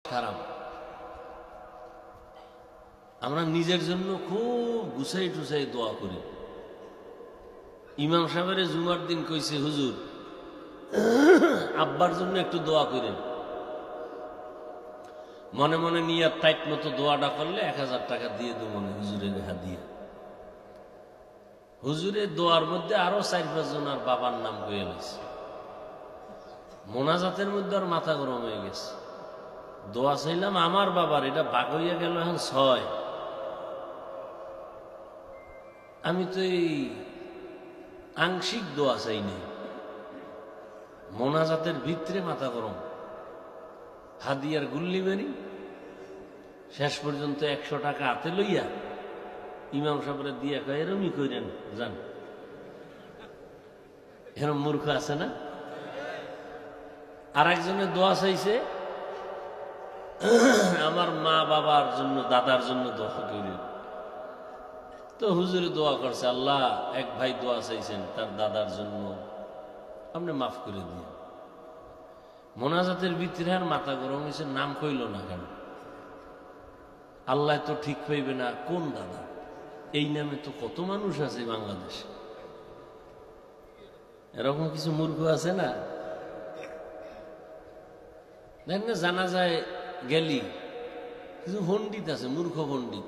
খারাপ। আমরা নিজের জন্য খুব গুছাই টুছাই দোয়া করি। ইমাম সাহেবের জুমার দিন কইছে, হুজুর আব্বার জন্য একটু দোয়া করেন। মনে মনে নিয়াত টাইট মতো দোয়াটা করলে 1000 টাকা দিয়ে দেবো মনে হুজুরের হাত দিয়ে। হুজুরের দোয়ার মধ্যে আরো 4-5 জনের বাবার নাম কয়ে গেছে। মোনাজাতের মধ্যে আর মাথা গরম হয়ে গেছে। দোয়া চাইলাম আমার বাবার, এটা ভাগ হইয়া গেল এখন 6। আমি তো এই আংশিক দোয়া চাই নাই, মোনাজাতের ভিতরে মাথা গরম, হাদিয়ার গুল্লি মারি। শেষ পর্যন্ত 100 টাকা হাতে লইয়া ইমাম সাহেবের দিয়া কয়, এরমই কইরেন যান। এরম মূর্খ আছে না? আর একজনে দোয়া চাইছে, আমার মা বাবার জন্য, দাদার জন্য দোয়া করেন। তো হুজুরে দোয়া করছে, আল্লাহ এক ভাই দোয়া চাইছেন তার দাদার জন্য, আপনি মাফ করে দিন। মোনাজাতের ভিতরে আর মাথা গরম হয়েছে, নাম কইল না কেন? আল্লাহ তো ঠিক পাইবে না কোন দাদা? এই নামে তো কত মানুষ আছে বাংলাদেশে। এরকম কিছু মূর্খ আছে না? দেখেন না, জানা যায় গেলি কিছু পণ্ডিত আছে, মূর্খ পণ্ডিত।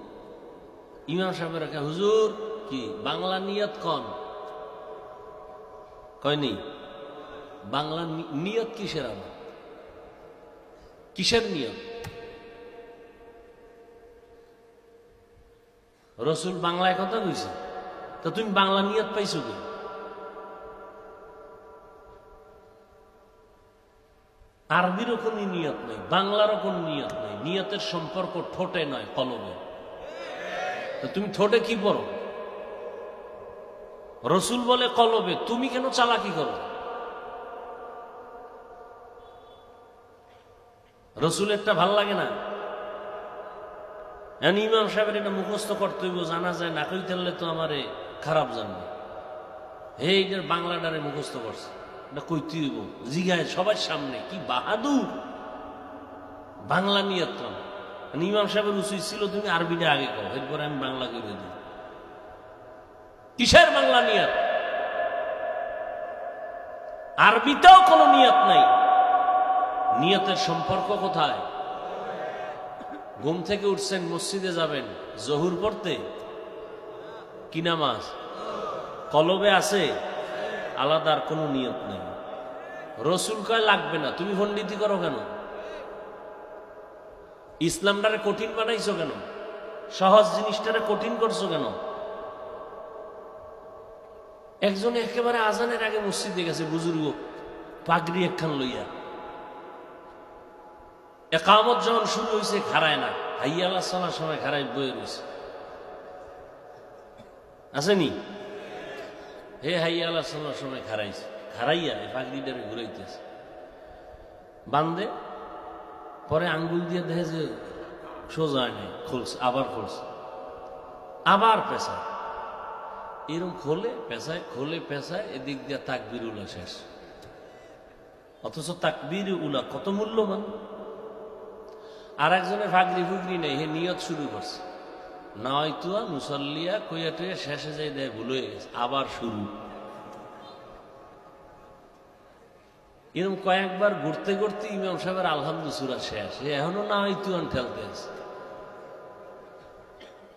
ইমাম সাহেবের কে, হুজুর কি বাংলা নিয়ত কন? কয়নি বাংলা নিয়ত কিসের? আবার কিসের নিয়ত? রসুল বাংলায় কথা কইছে, তা তুমি বাংলা নিয়ত পাইছো কি? আরবিরও কোন নিয়ত নেই, বাংলারও কোন নিয়ত নেই। নিয়তের সম্পর্ক ঠোঁটে নয়, কলবে। তা তুমি ঠোঁটে কি পড়ো? রসুল বলে কলবে, তুমি কেন চালাকি করো? রসুলেরটা ভাল লাগে না? ইমাম সাহেবের এটা মুখস্থ করতে হইব, জানা যায় না কইতে তো আমারে খারাপ জানবে। এইটার বাংলাটারে মুখস্থ করছে, এটা কইতে হইব, জিগায় সবার সামনে। কি বাহাদুর! বাংলা নিয়ত কম। ইমাম সাহেবের উচিত ছিল তুমি আরবিটা আগে কও, এরপরে আমি বাংলা করে দিই। কিসের বাংলা নিয়ত? আরবিতেও কোনো নিয়ত নাই। নিয়তের সম্পর্ক কোথায়? ঘুম থেকে উঠছেন, মসজিদে যাবেন জহুর পড়তে, কি নামাজ? কলবে আছে, আলাদার কোনো নিয়ত নেই। রসুল কয় লাগবে না, তুমি পণ্ডিতি করো কেন? ইসলামটারে কঠিন বানাইছো কেন? সহজ জিনিসটারে কঠিন করছো কেন? একজন একেবারে আজানের আগে মসজিদে গেছে, বুজুর্গ, পাগড়ি একখান লইয়া। একামত যখন শুরু হয়েছে খাড়ায় না, হাইয়া আল্লাহ সালার সময় খাড়াই বয়ে রয়েছে। আসেনি? হে হাইয়া আল্লাহ সালার সময় খাড়াইছে, খাড়াইয়া এই পাগড়িটারে ঘুরাইতেছে, বান্ধে। পরে আঙ্গুল দিয়ে দেখে যে সোজা নেই, খুলছে, আবার খুলছে, আবার পেঁচায়। এরকম খোলে পেঁচায়, খোলে পেঁচায়, এদিক দিয়ে তাকবীর উলা শেষ। অথচ তাকবীর উলা কত মূল্যবান। আর একজনের ফাগরি ফুগরি নেই, হে নিয়ত শুরু করছে, নয়তুয়া মুসল্লিয়া কইয়া টুইয়া শেষে যাই দেয় ভুল হয়ে গেছে, আবার শুরু। এরকম কয়েকবার ঘুরতে ঘুরতে ইমাম সাহেবের আলহামদুলিল্লাহ সূরা শেষ, এখনো না হয়তুয়ান ঠেলতে আছে।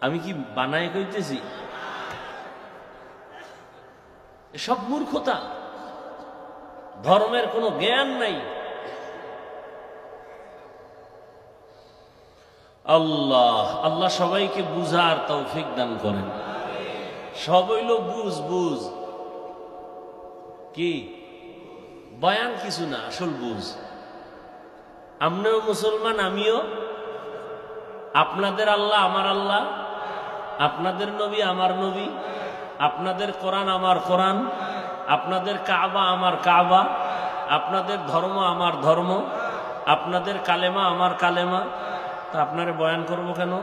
আমি কি বানায় কইতেছি? সব মূর্খতা, ধর্মের কোনো জ্ঞান নাই। আল্লাহ আল্লাহ সবাইকে বুঝার তৌফিক দান করেন। সব হইল বুঝ বুঝ, কি বয়ান কিছু না, আসল বুঝ। আপনিও মুসলমান, আমিও। আপনাদের আল্লাহ আমার আল্লাহ, আপনাদের নবী আমার নবী, আপনাদের কোরআন আমার কোরআন, আপনাদের কাবা আমার কাবা, আপনাদের ধর্ম আমার ধর্ম, আপনাদের কালেমা আমার কালেমা। তা আপনারে বয়ান করব কেন?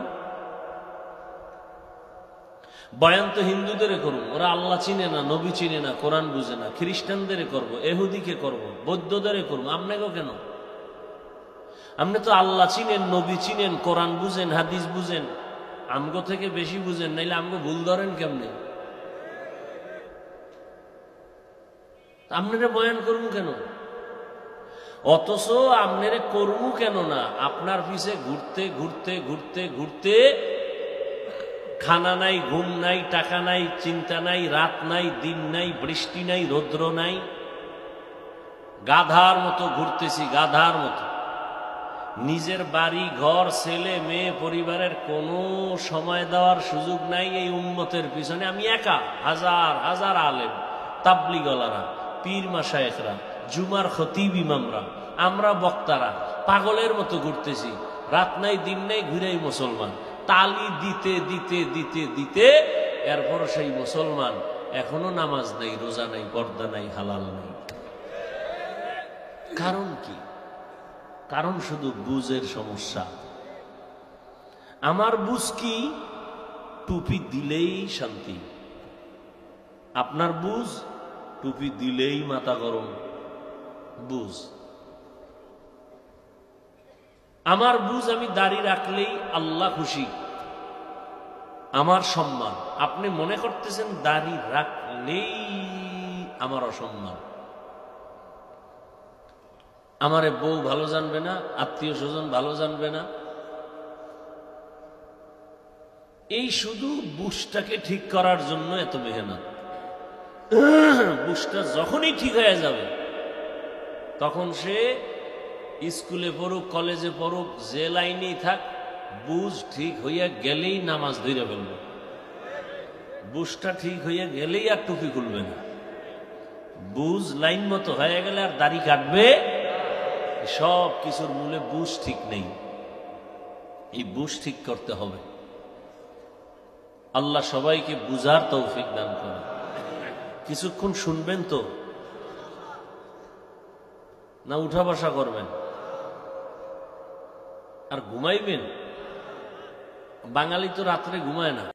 বয়ান তো হিন্দুদের করব, ওরা আল্লাহ চিনে না, নবী চিনে না, কোরআন বুঝে না। খ্রিস্টানদের করব, এহুদিকে করব, বৌদ্ধদের করব, আপনাকেও কেন? আপনি তো আল্লাহ চিনেন, নবী চিনেন, কোরআন বুঝেন, হাদিস বুঝেন, আমগো থেকে বেশি বুঝেন, নাইলে আমগো ভুল ধরেন কেমনে? আপনারা বয়ান করুন কেন? অথচ আপনারে করবো কেন না? আপনার পিছে ঘুরতে ঘুরতে ঘুরতে ঘুরতে খানা নাই, ঘুম নাই, টাকা নাই, চিন্তা নাই, রাত নাই, দিন নাই, বৃষ্টি নাই, রৌদ্র নাই, গাধার মতো ঘুরতেছি, গাধার মতো। নিজের বাড়ি ঘর, ছেলে মেয়ে, পরিবারের কোনো সময় দেওয়ার সুযোগ নাই এই উম্মতের পিছনে। আমি একা, হাজার হাজার আলেম, তাবলিগলারা, পীর মাশায়েখরা, জুমার খতিব ইমামরা, আমরা বক্তারা পাগলের মতো ঘুরতেছি, রাত নাই দিন নাই, ঘুরেই মুসলমান। তালি দিতে দিতে দিতে দিতে এরপর সেই মুসলমান এখনো নামাজ নেই, রোজা নাই, পর্দা নাই, হালাল নাই। কারণ কি? কারণ শুধু বুঝের সমস্যা। আমার বুঝ কি? টুপি দিলেই শান্তি। আপনার বুঝ টুপি দিলেই মাথা গরম বুঝ। আমার বুঝ আমি দাড়ি রাখলেই আল্লাহ খুশি, আমার সম্মান। আপনি মনে করতেছেন দাড়ি রাখলেই আমার অসম্মান। আমারে বউ ভালো জানবে না, আত্মীয় স্বজন ভালো জানবে না। এই শুধু বুশটাকে ঠিক করার জন্য এত মেহনত। বুশটা যখনই ঠিক হয়ে যাবে তখন সে স্কুলে পড়ুক, কলেজে পড়ুক, যে লাইনেই থাক, বুঝ ঠিক হইয়া গেলেই নামাজ ধরে ফেলবে। বুশটা ঠিক হইয়া গেলেই আর টুপি খুলবে না। বুঝ লাইন মতো হয়ে গেলে আর দাড়ি কাটবে। সব কিছুর মূলে বুঝ ঠিক নেই। এই বুঝ ঠিক করতে হবে। আল্লাহ সবাইকে বুঝার তৌফিক দান করে। কিছুক্ষণ শুনবেন তো না উঠা বসা করবেন আর ঘুমাইবেন? বাঙালি তো রাত্রে ঘুমায় না।